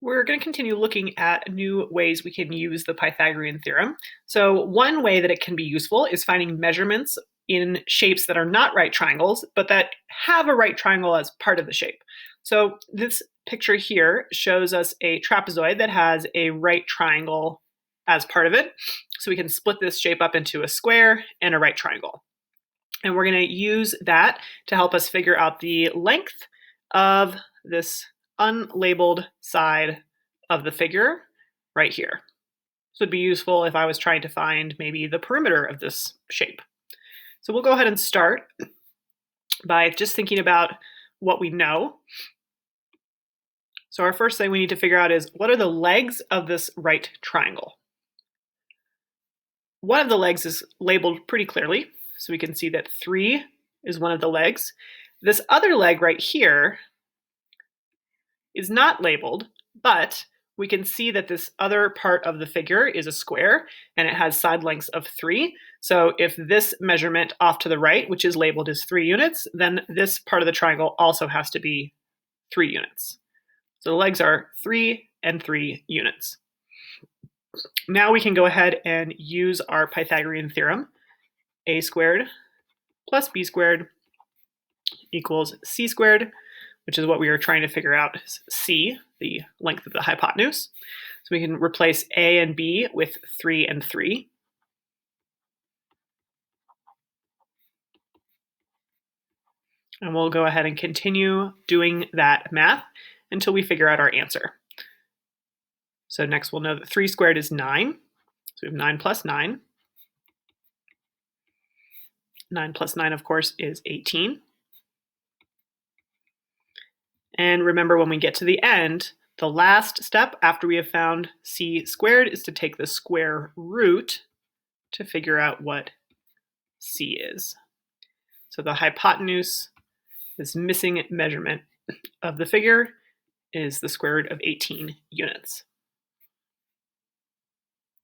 We're going to continue looking at new ways we can use the Pythagorean theorem. So one way that it can be useful is finding measurements in shapes that are not right triangles, but that have a right triangle as part of the shape. So this picture here shows us a trapezoid that has a right triangle as part of it. So we can split this shape up into a square and a right triangle. And we're going to use that to help us figure out the length of this unlabeled side of the figure right here. So it'd be useful if I was trying to find maybe the perimeter of this shape. So we'll go ahead and start by just thinking about what we know. So our first thing we need to figure out is, what are the legs of this right triangle? One of the legs is labeled pretty clearly, so we can see that 3 is one of the legs. This other leg right here is not labeled, but we can see that this other part of the figure is a square and it has side lengths of 3. So if this measurement off to the right, which is labeled as 3 units, then this part of the triangle also has to be 3 units. So the legs are 3 and 3 units. Now we can go ahead and use our Pythagorean theorem. A squared plus b squared equals c squared, which is what we were trying to figure out, is c, the length of the hypotenuse. So we can replace a and b with 3 and 3. And we'll go ahead and continue doing that math until we figure out our answer. So next we'll know that 3 squared is 9. So we have 9 plus 9. 9 plus 9, of course, is 18. And remember, when we get to the end, the last step after we have found c squared is to take the square root to figure out what c is. So the hypotenuse, this missing measurement of the figure, is the square root of 18 units.